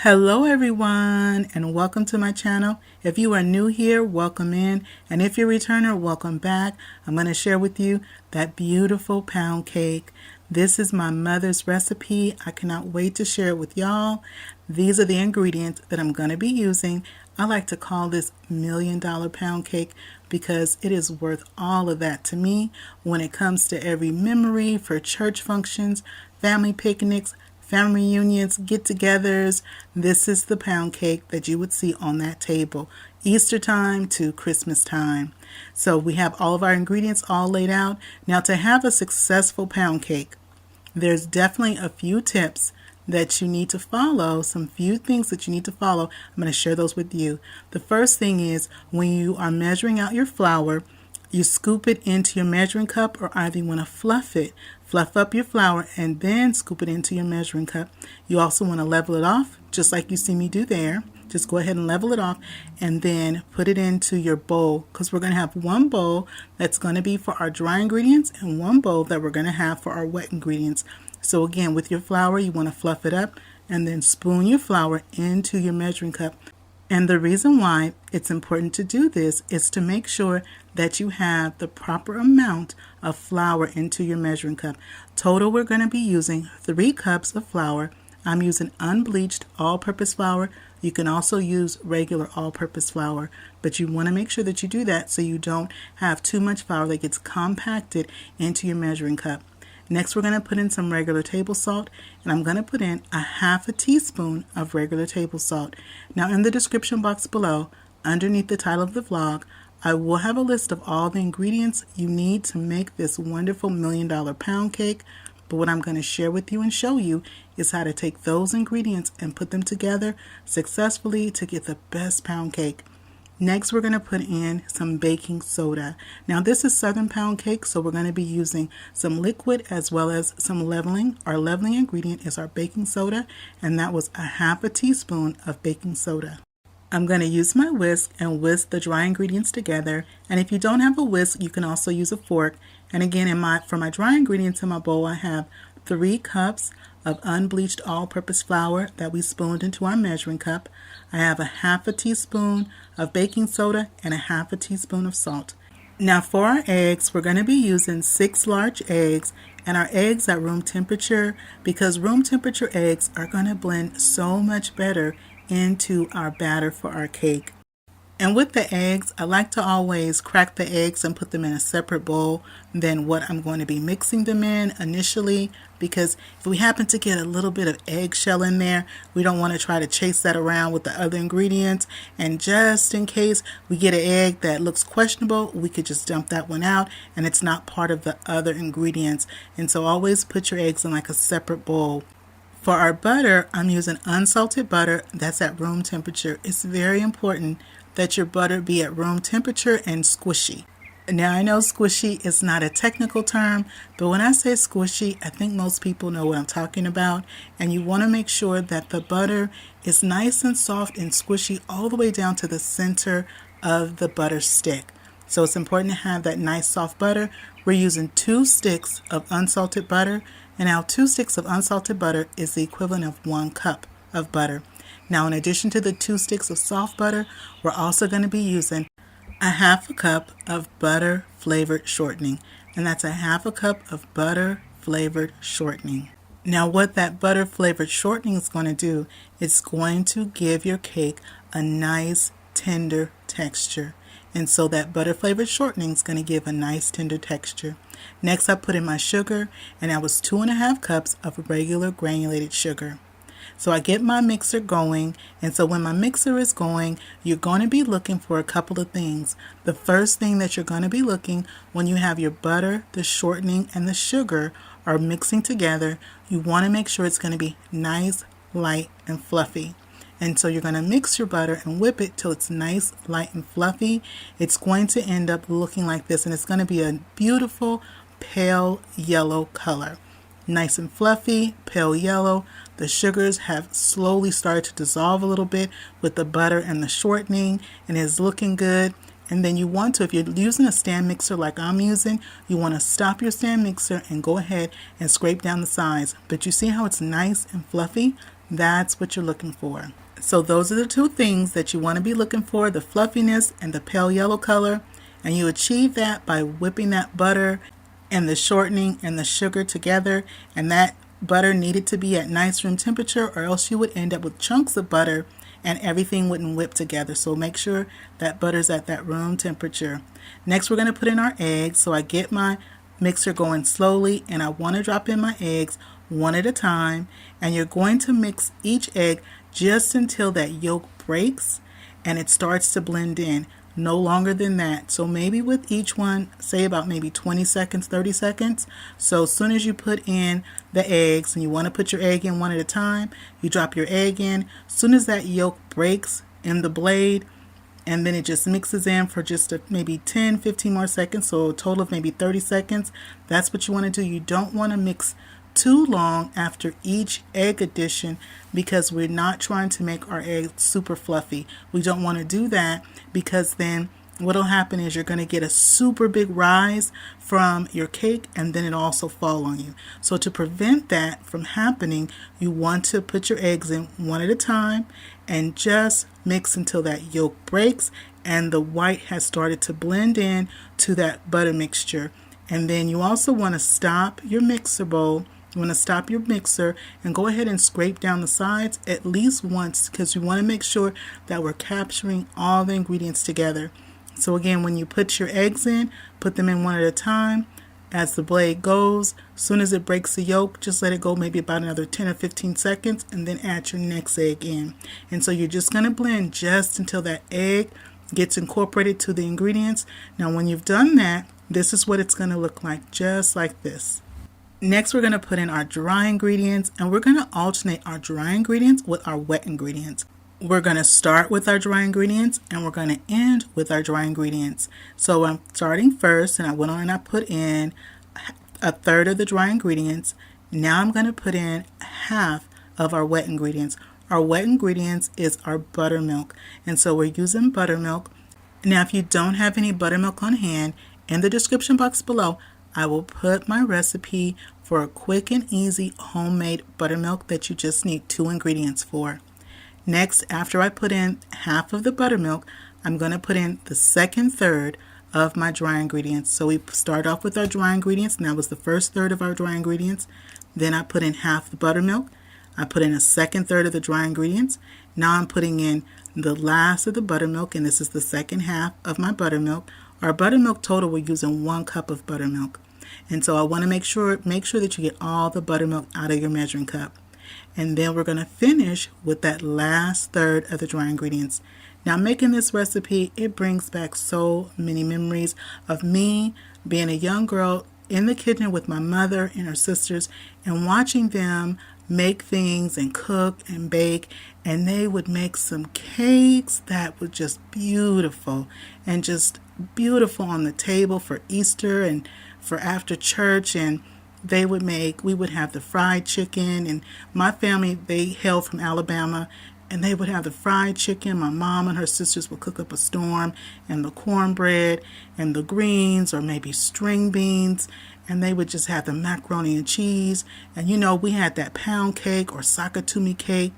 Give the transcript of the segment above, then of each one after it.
Hello everyone and welcome to my channel. If you are new here, welcome in, and if you're a returner, welcome back. I'm going to share with you that beautiful pound cake. This is my mother's recipe. I cannot wait to share it with y'all. These are the ingredients that I'm going to be using. I like to call this $1,000,000 pound cake because it is worth all of that to me when it comes to every memory for church functions, family picnics, family reunions, get-togethers. This is the pound cake that you would see on that table, Easter time to Christmas time. So we have all of our ingredients all laid out. Now, to have a successful pound cake, there's definitely a few tips that you need to follow, some few things that you need to follow. I'm going to share those with you. The first thing is when you are measuring out your flour, you scoop it into your measuring cup, or either you want to fluff it. Fluff up your flour and then scoop it into your measuring cup. You also want to level it off, just like you see me do there. Just go ahead and level it off and then put it into your bowl, because we're going to have one bowl that's going to be for our dry ingredients and one bowl that we're going to have for our wet ingredients. So again, with your flour, you want to fluff it up and then spoon your flour into your measuring cup. And the reason why it's important to do this is to make sure that you have the proper amount of flour into your measuring cup. Total, we're going to be using 3 cups of flour. I'm using unbleached all-purpose flour. You can also use regular all-purpose flour, but you want to make sure that you do that so you don't have too much flour that gets compacted into your measuring cup. Next, we're going to put in some regular table salt, and I'm going to put in a half a teaspoon of regular table salt. Now, in the description box below, underneath the title of the vlog, I will have a list of all the ingredients you need to make this wonderful $1,000,000 pound cake. But what I'm going to share with you and show you is how to take those ingredients and put them together successfully to get the best pound cake. Next, we're going to put in some baking soda. Now, this is Southern pound cake, so we're going to be using some liquid as well as some leveling. Our leveling ingredient is our baking soda, and that was a half a teaspoon of baking soda. I'm going to use my whisk and whisk the dry ingredients together. And if you don't have a whisk, you can also use a fork. And again, for my dry ingredients in my bowl, I have 3 cups of unbleached all-purpose flour that we spooned into our measuring cup. I have a half a teaspoon of baking soda and a half a teaspoon of salt. Now, for our eggs, we're going to be using 6 large eggs, and our eggs at room temperature, because room temperature eggs are going to blend so much better into our batter for our cake. And with the eggs, I like to always crack the eggs and put them in a separate bowl than what I'm going to be mixing them in initially, because if we happen to get a little bit of eggshell in there, we don't want to try to chase that around with the other ingredients. And just in case we get an egg that looks questionable, we could just dump that one out and it's not part of the other ingredients. And so always put your eggs in like a separate bowl. For our butter, I'm using unsalted butter that's at room temperature. It's very important that your butter be at room temperature and squishy. Now, I know squishy is not a technical term, but when I say squishy, I think most people know what I'm talking about. And you want to make sure that the butter is nice and soft and squishy all the way down to the center of the butter stick. So it's important to have that nice soft butter. We're using 2 sticks of unsalted butter, and now 2 sticks of unsalted butter is the equivalent of 1 cup of butter. Now, in addition to the 2 sticks of soft butter, we're also going to be using a half a cup of butter flavored shortening, and that's a half a cup of butter flavored shortening. Now, what that butter flavored shortening is going to do, it's going to give your cake a nice tender texture. And so that butter flavored shortening is going to give a nice tender texture. Next, I put in my sugar, and that was 2½ cups of regular granulated sugar. So I get my mixer going, and so when my mixer is going, you're going to be looking for a couple of things. The first thing that you're going to be looking when you have your butter, the shortening, and the sugar are mixing together, you want to make sure it's going to be nice, light, and fluffy. And so you're going to mix your butter and whip it till it's nice, light, and fluffy. It's going to end up looking like this, and it's going to be a beautiful pale yellow color. Nice and fluffy, pale yellow. The sugars have slowly started to dissolve a little bit with the butter and the shortening, and it's looking good. And then you want to, if you're using a stand mixer like I'm using, you want to stop your stand mixer and go ahead and scrape down the sides. But you see how it's nice and fluffy? That's what you're looking for. So those are the two things that you want to be looking for, the fluffiness and the pale yellow color. And you achieve that by whipping that butter and the shortening and the sugar together. And that butter needed to be at nice room temperature, or else you would end up with chunks of butter and everything wouldn't whip together. So make sure that butter's at that room temperature. Next, we're going to put in our eggs. So I get my mixer going slowly, and I want to drop in my eggs one at a time. And you're going to mix each egg just until that yolk breaks and it starts to blend in. No longer than that. So maybe with each one, say about maybe 20 seconds, 30 seconds. So as soon as you put in the eggs, and you want to put your egg in one at a time, you drop your egg in. As soon as that yolk breaks in the blade, and then it just mixes in for just maybe 10, 15 more seconds, so a total of maybe 30 seconds. That's what you want to do. You don't want to mix too long after each egg addition, because we're not trying to make our eggs super fluffy. We don't want to do that, because then what'll happen is you're going to get a super big rise from your cake, and then it'll also fall on you. So to prevent that from happening, you want to put your eggs in one at a time and just mix until that yolk breaks and the white has started to blend in to that butter mixture. And then you also want to stop your mixer bowl. You want to stop your mixer and go ahead and scrape down the sides at least once, because you want to make sure that we're capturing all the ingredients together. So again, when you put your eggs in, put them in one at a time. As the blade goes, as soon as it breaks the yolk, just let it go maybe about another 10 or 15 seconds, and then add your next egg in. And so you're just going to blend just until that egg gets incorporated to the ingredients. Now when you've done that, this is what it's going to look like, just like this. Next, we're going to put in our dry ingredients, and we're going to alternate our dry ingredients with our wet ingredients. We're going to start with our dry ingredients, and we're going to end with our dry ingredients. So I'm starting first, and I went on and I put in a third of the dry ingredients. Now I'm going to put in half of our wet ingredients. Our wet ingredients is our buttermilk, and so we're using buttermilk. Now if you don't have any buttermilk on hand, in the description box below, I will put my recipe for a quick and easy homemade buttermilk that you just need 2 ingredients for. Next, after I put in half of the buttermilk, I'm going to put in the second third of my dry ingredients. So we start off with our dry ingredients, and that was the first third of our dry ingredients. Then I put in half the buttermilk. I put in a second third of the dry ingredients. Now I'm putting in the last of the buttermilk, and this is the second half of my buttermilk. Our buttermilk total, we're using 1 cup of buttermilk. And so I want to make sure that you get all the buttermilk out of your measuring cup. And then we're going to finish with that last third of the dry ingredients. Now making this recipe, it brings back so many memories of me being a young girl in the kitchen with my mother and her sisters, and watching them make things and cook and bake. And they would make some cakes that were just beautiful, and just beautiful on the table for Easter and for after church. And we would have the fried chicken, and my family, they hail from Alabama, and they would have the fried chicken. My mom and her sisters would cook up a storm, and the cornbread and the greens, or maybe string beans, and they would just have the macaroni and cheese. And we had that pound cake or sakatumi cake,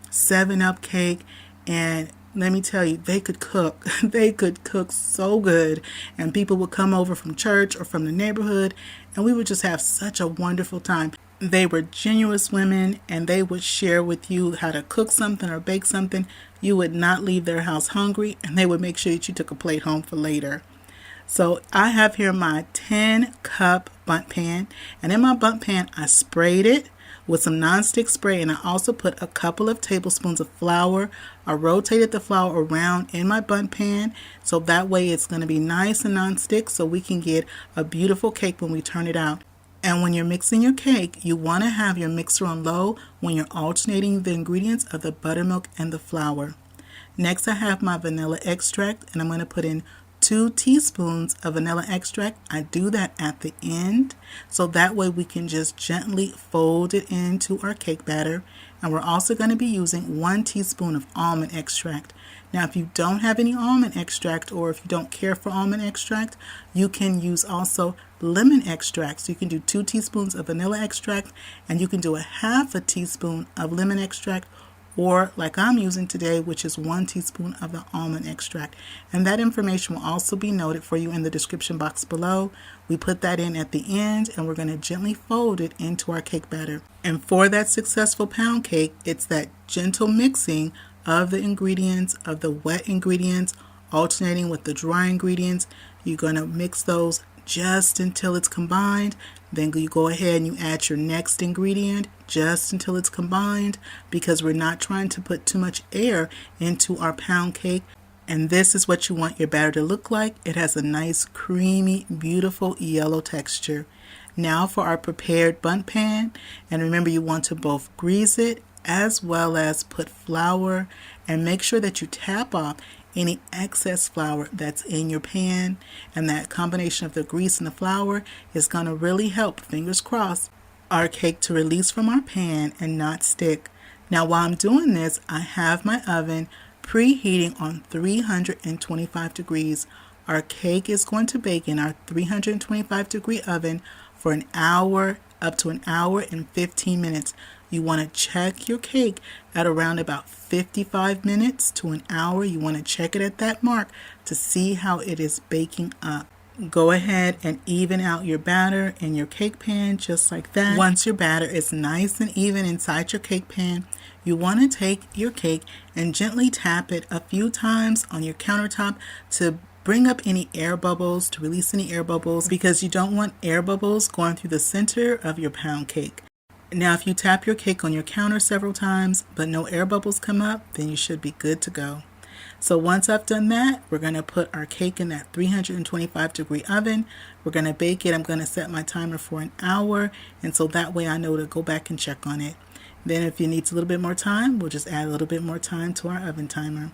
7-Up cake, and let me tell you, they could cook. They could cook so good. And people would come over from church or from the neighborhood, and we would just have such a wonderful time. They were generous women, and they would share with you how to cook something or bake something. You would not leave their house hungry, and they would make sure that you took a plate home for later. So I have here my 10-cup bundt pan, and in my bundt pan, I sprayed it with some nonstick spray, and I also put a couple of tablespoons of flour. I rotated the flour around in my bundt pan, so that way it's going to be nice and nonstick, so we can get a beautiful cake when we turn it out. And when you're mixing your cake, you want to have your mixer on low when you're alternating the ingredients of the buttermilk and the flour. Next, I have my vanilla extract, and I'm going to put in 2 teaspoons of vanilla extract. I do that at the end, so that way we can just gently fold it into our cake batter. And we're also going to be using 1 teaspoon of almond extract. Now, if you don't have any almond extract, or if you don't care for almond extract, you can use also lemon extract. So you can do 2 teaspoons of vanilla extract, and you can do a half a teaspoon of lemon extract, or like I'm using today, which is 1 teaspoon of the almond extract. And that information will also be noted for you in the description box below. We put that in at the end, and we're going to gently fold it into our cake batter. And for that successful pound cake, it's that gentle mixing of the ingredients, of the wet ingredients, alternating with the dry ingredients. You're going to mix those just until it's combined. Then you go ahead and you add your next ingredient just until it's combined, because we're not trying to put too much air into our pound cake. And this is what you want your batter to look like. It has a nice, creamy, beautiful yellow texture. Now for our prepared bundt pan. And remember, you want to both grease it as well as put flour, and make sure that you tap off any excess flour that's in your pan. And that combination of the grease and the flour is going to really help, fingers crossed, our cake to release from our pan and not stick. Now while I'm doing this, I have my oven preheating on 325 degrees. Our cake is going to bake in our 325 degree oven for an hour, up to an hour and 15 minutes. You want to check your cake at around about 55 minutes to an hour. You want to check it at that mark to see how it is baking up. Go ahead and even out your batter in your cake pan just like that. Once your batter is nice and even inside your cake pan, you want to take your cake and gently tap it a few times on your countertop to bring up any air bubbles, to release any air bubbles, because you don't want air bubbles going through the center of your pound cake. Now, if you tap your cake on your counter several times, but no air bubbles come up, then you should be good to go. So once I've done that, we're going to put our cake in that 325 degree oven. We're going to bake it. I'm going to set my timer for an hour, and so that way I know to go back and check on it. Then if it needs a little bit more time, we'll just add a little bit more time to our oven timer.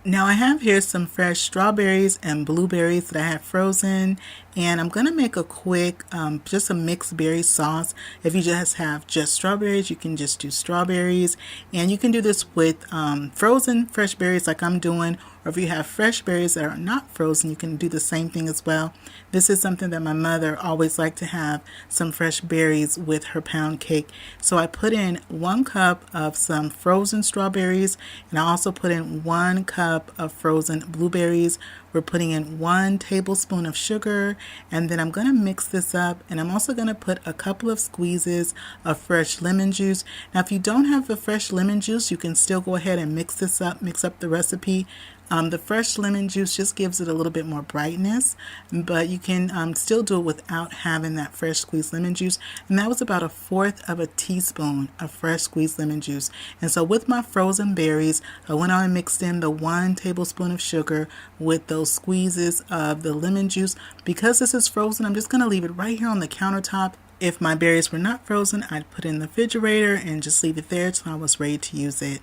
Now I have here some fresh strawberries and blueberries that I have frozen, and I'm going to make a quick, just a mixed berry sauce. If you just have just strawberries, you can just do strawberries, and you can do this with frozen fresh berries like I'm doing, or if you have fresh berries that are not frozen, you can do the same thing as well. This is something that my mother always liked to have, some fresh berries with her pound cake. So I put in 1 cup of some frozen strawberries, and I also put in 1 cup of frozen blueberries. We're putting in 1 tablespoon of sugar, and then I'm going to mix this up, and I'm also going to put a couple of squeezes of fresh lemon juice. Now if you don't have the fresh lemon juice, you can still go ahead and mix this up, mix up the recipe. The fresh lemon juice just gives it a little bit more brightness, but you can still do it without having that fresh squeezed lemon juice. And that was about 1/4 of a teaspoon of fresh squeezed lemon juice. And so with my frozen berries, I went on and mixed in the 1 tablespoon of sugar with those squeezes of the lemon juice. Because this is frozen, I'm just going to leave it right here on the countertop. If my berries were not frozen, I'd put it in the refrigerator and just leave it there till I was ready to use it.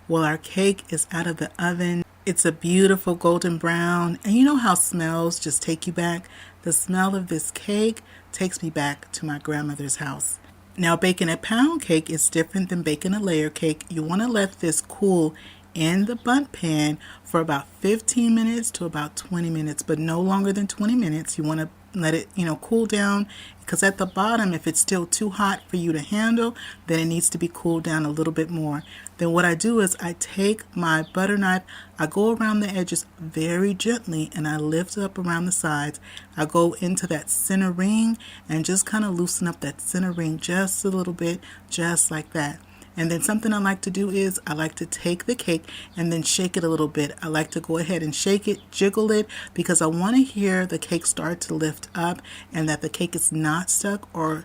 Well, our cake is out of the oven. It's a beautiful golden brown, and you know how smells just take you back? The smell of this cake takes me back to my grandmother's house. Now, baking a pound cake is different than baking a layer cake. You want to let this cool in the bundt pan for about 15 minutes to about 20 minutes, but no longer than 20 minutes. You want to let it, cool down, because at the bottom, if it's still too hot for you to handle, then it needs to be cooled down a little bit more. Then what I do is I take my butter knife, I go around the edges very gently, and I lift up around the sides. I go into that center ring and just kind of loosen up that center ring just a little bit, just like that. And then something I like to do is I like to take the cake and then shake it a little bit. I like to go ahead and shake it, jiggle it, because I want to hear the cake start to lift up and that the cake is not stuck or,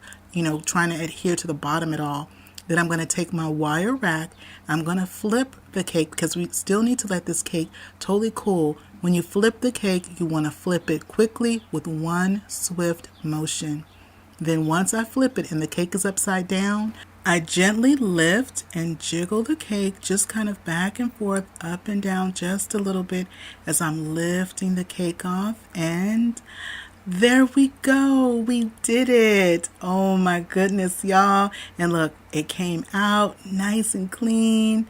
trying to adhere to the bottom at all. Then I'm going to take my wire rack. I'm going to flip the cake, because we still need to let this cake totally cool. When you flip the cake, you want to flip it quickly with 1 swift motion. Then once I flip it and the cake is upside down, I gently lift and jiggle the cake, just kind of back and forth, up and down just a little bit as I'm lifting the cake off. And there we go. We did it. Oh my goodness, y'all. And look, it came out nice and clean.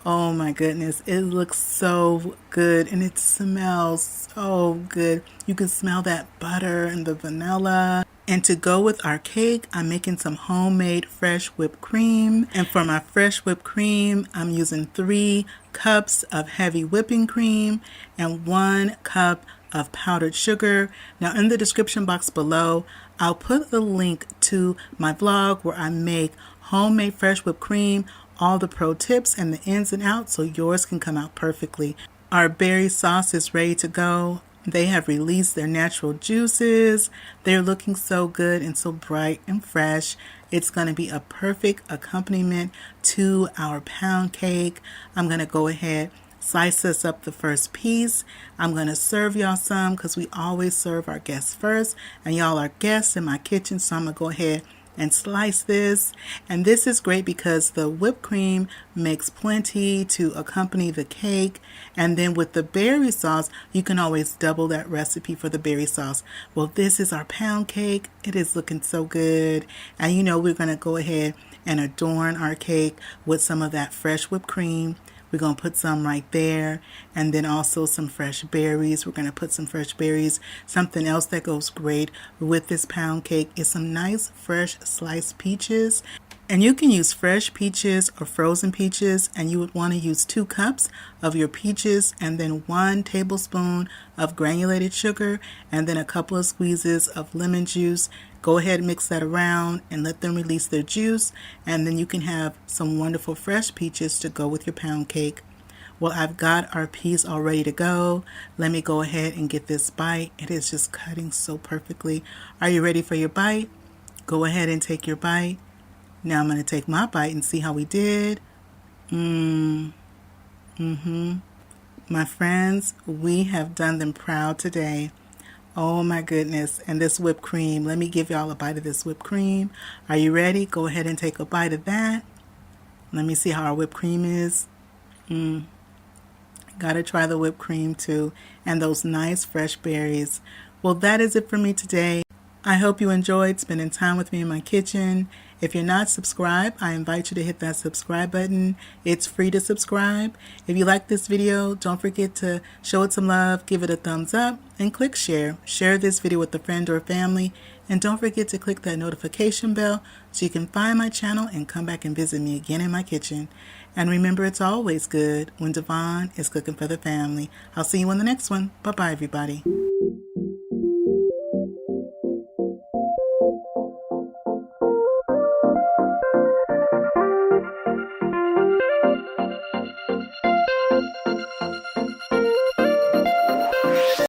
Oh my goodness, it looks so good and it smells so good. You can smell that butter and the vanilla. And to go with our cake, I'm making some homemade fresh whipped cream. And for my fresh whipped cream, I'm using 3 cups of heavy whipping cream and 1 cup of powdered sugar. Now in the description box below, I'll put the link to my vlog where I make homemade fresh whipped cream, all the pro tips and the ins and outs so yours can come out perfectly. Our berry sauce is ready to go. They have released their natural juices. They're looking so good and so bright and fresh. It's going to be a perfect accompaniment to our pound cake. I'm going to go ahead, slice this up the first piece. I'm going to serve y'all some because we always serve our guests first. And y'all are guests in my kitchen, so I'm going to go ahead and slice this. And this is great because the whipped cream makes plenty to accompany the cake, and then with the berry sauce you can always double that recipe for the berry sauce. Well, this is our pound cake. It is looking so good, and you know we're going to go ahead and adorn our cake with some of that fresh whipped cream. We're going to put some right there, and then also some fresh berries. We're going to put some fresh berries. Something else that goes great with this pound cake is some nice fresh sliced peaches. And you can use fresh peaches or frozen peaches, and you would want to use 2 cups of your peaches and then 1 tablespoon of granulated sugar and then a couple of squeezes of lemon juice. Go ahead and mix that around and let them release their juice, and then you can have some wonderful fresh peaches to go with your pound cake. Well, I've got our piece all ready to go. Let me go ahead and get this bite. It is just cutting so perfectly. Are you ready for your bite? Go ahead and take your bite. Now I'm going to take my bite and see how we did. My friends, we have done them proud today. Oh my goodness. And this whipped cream. Let me give y'all a bite of this whipped cream. Are you ready? Go ahead and take a bite of that. Let me see how our whipped cream is. Gotta try the whipped cream too. And those nice fresh berries. Well, that is it for me today. I hope you enjoyed spending time with me in my kitchen. If you're not subscribed, I invite you to hit that subscribe button. It's free to subscribe. If you like this video, don't forget to show it some love, give it a thumbs up, and click share. Share this video with a friend or family. And don't forget to click that notification bell so you can find my channel and come back and visit me again in my kitchen. And remember, it's always good when Dyvonne is cooking for the family. I'll see you in the next one. Bye-bye, everybody.